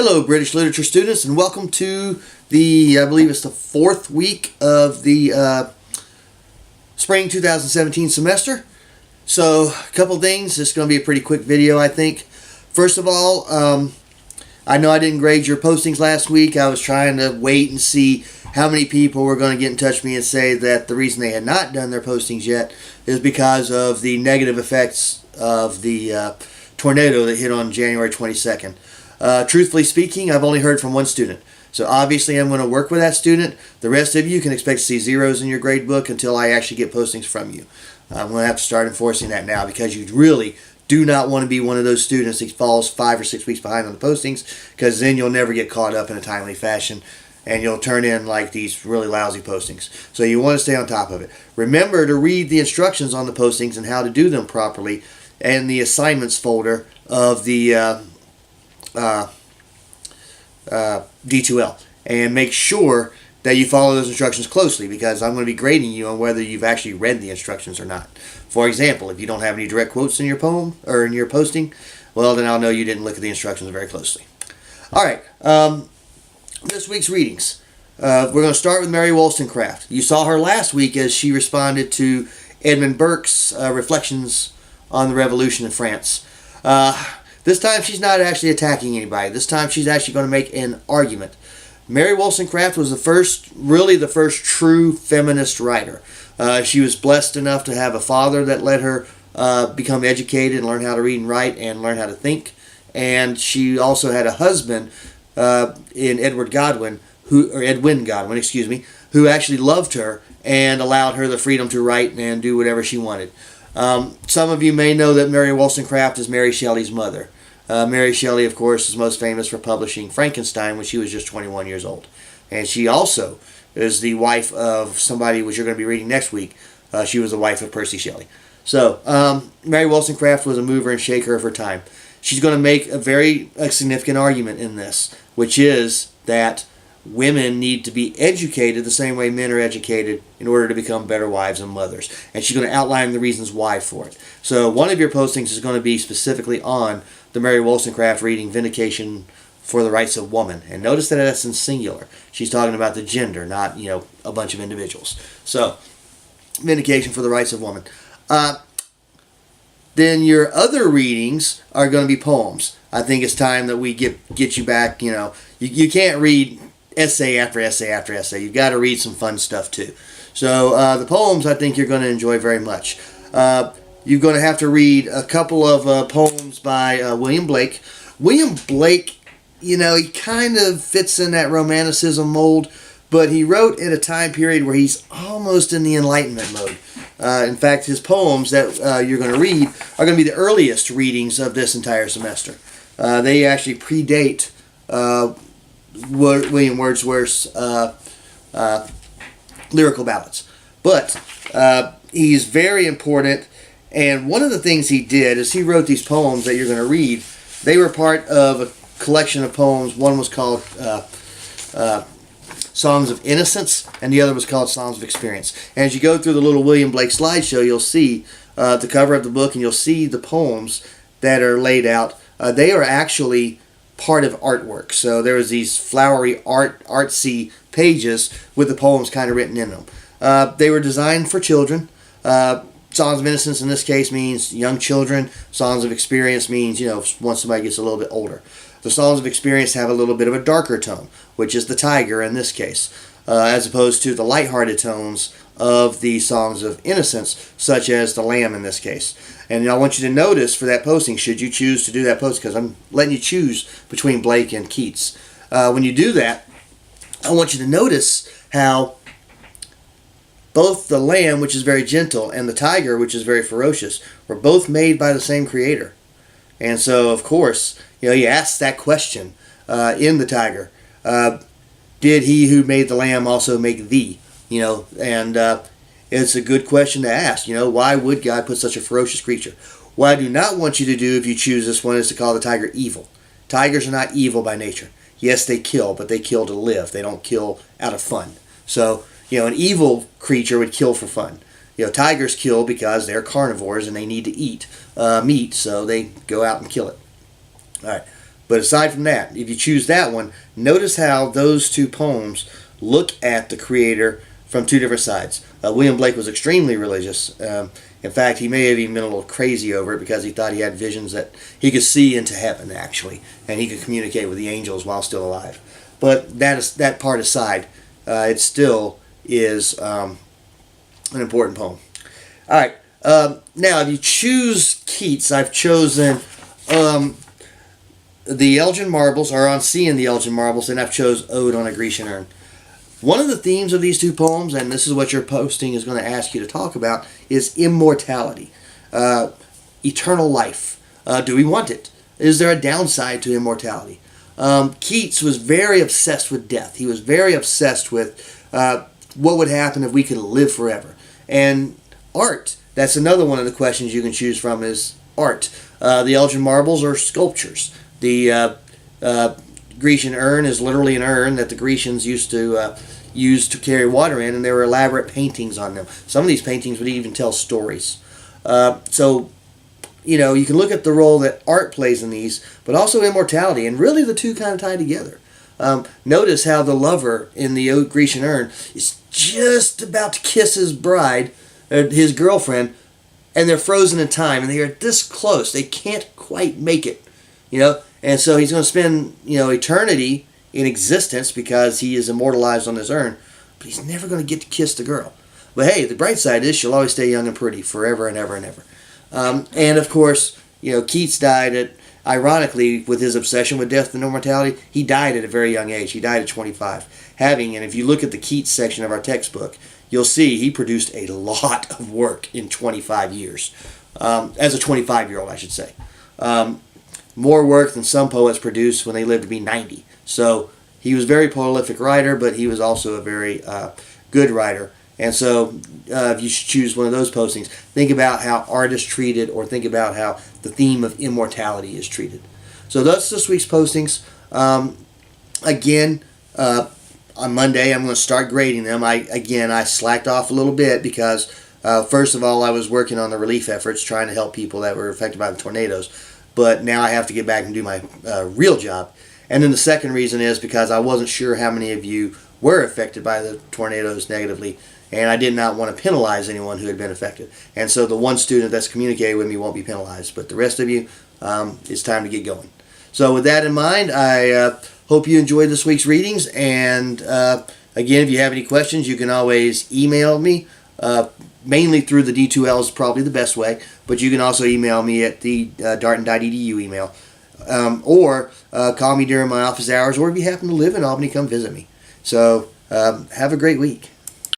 Hello, British literature students, and welcome to I believe it's the fourth week of the spring 2017 semester. So, a couple things. It's going to be a pretty quick video, I think. First of all, I know I didn't grade your postings last week. I was trying to wait and see how many people were going to get in touch with me and say that the reason they had not done their postings yet is because of the negative effects of the tornado that hit on January 22nd. Truthfully speaking, I've only heard from one student. So obviously I'm going to work with that student. The rest of you can expect to see zeros in your grade book until I actually get postings from you. I'm going to have to start enforcing that now because you really do not want to be one of those students that falls 5 or 6 weeks behind on the postings, because then you'll never get caught up in a timely fashion and you'll turn in like these really lousy postings. So you want to stay on top of it. Remember to read the instructions on the postings and how to do them properly and the assignments folder of the D2L, and make sure that you follow those instructions closely, because I'm going to be grading you on whether you've actually read the instructions or not. For example, if you don't have any direct quotes in your poem or in your posting, well, then I'll know you didn't look at the instructions very closely. Alright, this week's readings. We're going to start with Mary Wollstonecraft. You saw her last week as she responded to Edmund Burke's reflections on the Revolution in France. This time she's not actually attacking anybody. This time she's actually going to make an argument. Mary Wollstonecraft was the first true feminist writer. She was blessed enough to have a father that let her become educated and learn how to read and write and learn how to think. And she also had a husband in Edwin Godwin, who actually loved her and allowed her the freedom to write and do whatever she wanted. Some of you may know that Mary Wollstonecraft is Mary Shelley's mother. Mary Shelley, of course, is most famous for publishing Frankenstein when she was just 21 years old. And she also is the wife of somebody which you're going to be reading next week. She was the wife of Percy Shelley. So, Mary Wollstonecraft was a mover and shaker of her time. She's going to make a very significant argument in this, which is that women need to be educated the same way men are educated in order to become better wives and mothers. And she's going to outline the reasons why for it. So one of your postings is going to be specifically on the Mary Wollstonecraft reading Vindication for the Rights of Woman. And notice that that's in singular. She's talking about the gender, not, a bunch of individuals. So, Vindication for the Rights of Woman. Then your other readings are going to be poems. I think it's time that we get you back, you can't read essay after essay after essay. You've got to read some fun stuff too. So the poems I think you're going to enjoy very much. You're going to have to read a couple of poems by William Blake. William Blake, he kind of fits in that romanticism mold, but he wrote in a time period where he's almost in the Enlightenment mode. In fact, his poems that you're going to read are going to be the earliest readings of this entire semester. They actually predate William Wordsworth's lyrical ballads. But he's very important, and one of the things he did is he wrote these poems that you're going to read. They were part of a collection of poems. One was called Songs of Innocence, and the other was called Songs of Experience. And as you go through the little William Blake slideshow, you'll see the cover of the book, and you'll see the poems that are laid out. They are actually part of artwork. So there was these flowery artsy pages with the poems kind of written in them. They were designed for children. Songs of Innocence in this case means young children. Songs of Experience means, once somebody gets a little bit older. The Songs of Experience have a little bit of a darker tone, which is the tiger in this case, as opposed to the lighthearted tones of the Songs of Innocence, such as the lamb in this case. And I want you to notice for that posting, should you choose to do that post, because I'm letting you choose between Blake and Keats. When you do that, I want you to notice how both the lamb, which is very gentle, and the tiger, which is very ferocious, were both made by the same creator. And so, of course, you ask that question in the tiger. Did he who made the lamb also make thee? And it's a good question to ask. Why would God put such a ferocious creature? What I do not want you to do if you choose this one is to call the tiger evil. Tigers are not evil by nature. Yes, they kill, but they kill to live. They don't kill out of fun. So, an evil creature would kill for fun. Tigers kill because they're carnivores and they need to eat meat, so they go out and kill it. All right. But aside from that, if you choose that one, notice how those two poems look at the Creator from two different sides. William Blake was extremely religious. In fact, he may have even been a little crazy over it because he thought he had visions that he could see into heaven, actually, and he could communicate with the angels while still alive. But that part aside, it still is an important poem. All right. Now, if you choose Keats, I've chosen the Elgin Marbles, or On Seeing the Elgin Marbles, and I've chose Ode on a Grecian Urn. One of the themes of these two poems, and this is what your posting is going to ask you to talk about, is immortality, eternal life. Do we want it? Is there a downside to immortality? Keats was very obsessed with death. He was very obsessed with what would happen if we could live forever. And art, that's another one of the questions you can choose from, is art. The Elgin Marbles are sculptures. The Grecian urn is literally an urn that the Grecians used to use to carry water in, and there were elaborate paintings on them. Some of these paintings would even tell stories. So, you can look at the role that art plays in these, but also immortality, and really the two kind of tie together. Notice how the lover in the Grecian urn is just about to kiss his bride, his girlfriend, and they're frozen in time, and they are this close. They can't quite make it, And so he's going to spend, eternity in existence because he is immortalized on this urn, but he's never going to get to kiss the girl. But hey, the bright side is she'll always stay young and pretty forever and ever and ever. And of course, Keats died ironically, with his obsession with death and immortality, he died at a very young age. He died at 25. And if you look at the Keats section of our textbook, you'll see he produced a lot of work in 25 years. As a 25-year-old, I should say. More work than some poets produced when they lived to be 90. So he was a very prolific writer, but he was also a very good writer. And so if you should choose one of those postings, think about how art is treated, or think about how the theme of immortality is treated. So that's this week's postings. Again, on Monday, I'm going to start grading them. I slacked off a little bit because, first of all, I was working on the relief efforts, trying to help people that were affected by the tornadoes. But now I have to get back and do my real job. And then the second reason is because I wasn't sure how many of you were affected by the tornadoes negatively, and I did not want to penalize anyone who had been affected. And so the one student that's communicated with me won't be penalized, but the rest of you, it's time to get going. So with that in mind, I hope you enjoyed this week's readings, and again, if you have any questions, you can always email me. Mainly through the D2L is probably the best way, but you can also email me at the darton.edu email, or call me during my office hours, or if you happen to live in Albany, come visit me. So have a great week.